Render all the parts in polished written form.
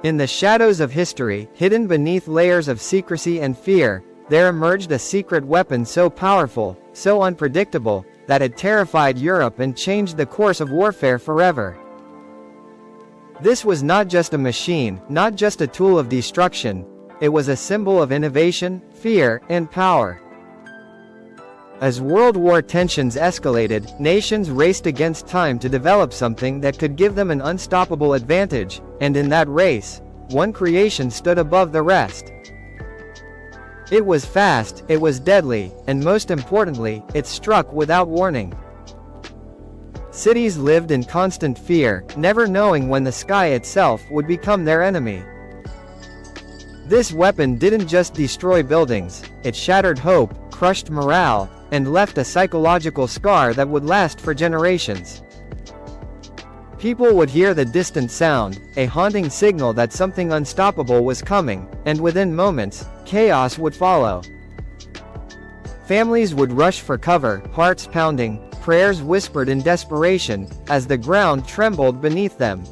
In the shadows of history, hidden beneath layers of secrecy and fear, there emerged a secret weapon so powerful, so unpredictable, that it terrified Europe and changed the course of warfare forever. This was not just a machine, not just a tool of destruction, it was a symbol of innovation, fear, and power. As World War tensions escalated, nations raced against time to develop something that could give them an unstoppable advantage, and in that race, one creation stood above the rest. It was fast, it was deadly, and most importantly, it struck without warning. Cities lived in constant fear, never knowing when the sky itself would become their enemy. This weapon didn't just destroy buildings, it shattered hope, crushed morale, and left a psychological scar that would last for generations. People would hear the distant sound, a haunting signal that something unstoppable was coming, and within moments, chaos would follow. Families would rush for cover, hearts pounding, prayers whispered in desperation, as the ground trembled beneath them.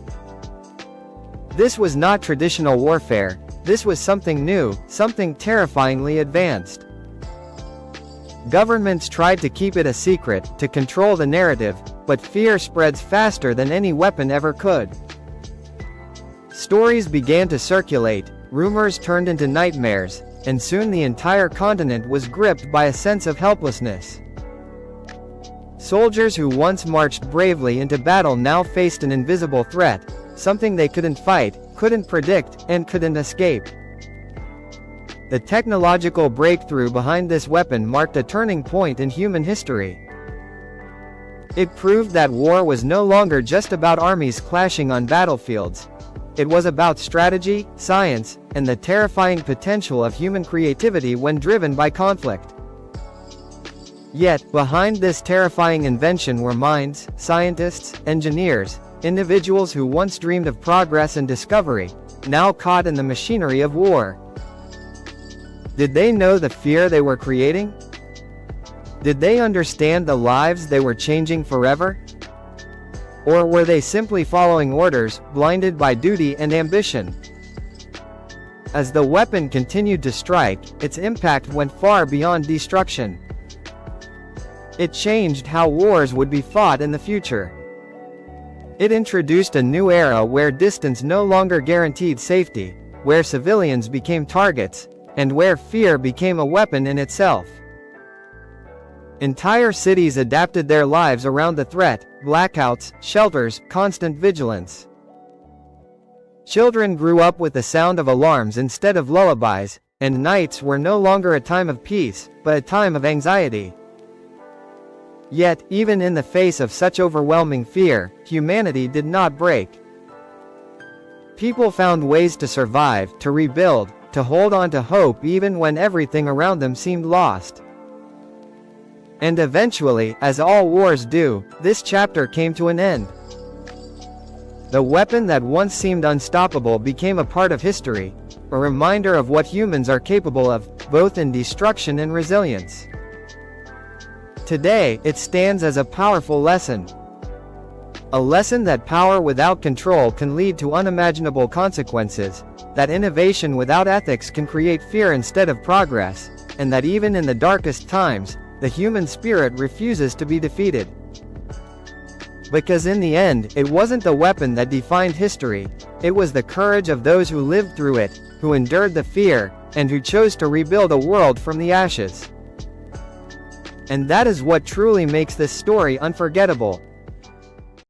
This was not traditional warfare, this was something new, something terrifyingly advanced. Governments tried to keep it a secret, to control the narrative, but fear spreads faster than any weapon ever could. Stories began to circulate, rumors turned into nightmares, and soon the entire continent was gripped by a sense of helplessness. Soldiers who once marched bravely into battle now faced an invisible threat, something they couldn't fight, couldn't predict, and couldn't escape. The technological breakthrough behind this weapon marked a turning point in human history. It proved that war was no longer just about armies clashing on battlefields. It was about strategy, science, and the terrifying potential of human creativity when driven by conflict. Yet, behind this terrifying invention were minds, scientists, engineers, individuals who once dreamed of progress and discovery, now caught in the machinery of war. Did they know the fear they were creating? Did they understand the lives they were changing forever? Or were they simply following orders, blinded by duty and ambition? As the weapon continued to strike, its impact went far beyond destruction. It changed how wars would be fought in the future. It introduced a new era where distance no longer guaranteed safety, where civilians became targets, and where fear became a weapon in itself. Entire cities adapted their lives around the threat, blackouts, shelters, constant vigilance. Children grew up with the sound of alarms instead of lullabies, and nights were no longer a time of peace, but a time of anxiety. Yet, even in the face of such overwhelming fear, humanity did not break. People found ways to survive, to rebuild, to hold on to hope even when everything around them seemed lost. And eventually, as all wars do, this chapter came to an end. The weapon that once seemed unstoppable became a part of history, a reminder of what humans are capable of, both in destruction and resilience. Today, it stands as a powerful lesson. A lesson that power without control can lead to unimaginable consequences, that innovation without ethics can create fear instead of progress, and that even in the darkest times, the human spirit refuses to be defeated. Because in the end, it wasn't the weapon that defined history, it was the courage of those who lived through it, who endured the fear, and who chose to rebuild a world from the ashes. And that is what truly makes this story unforgettable.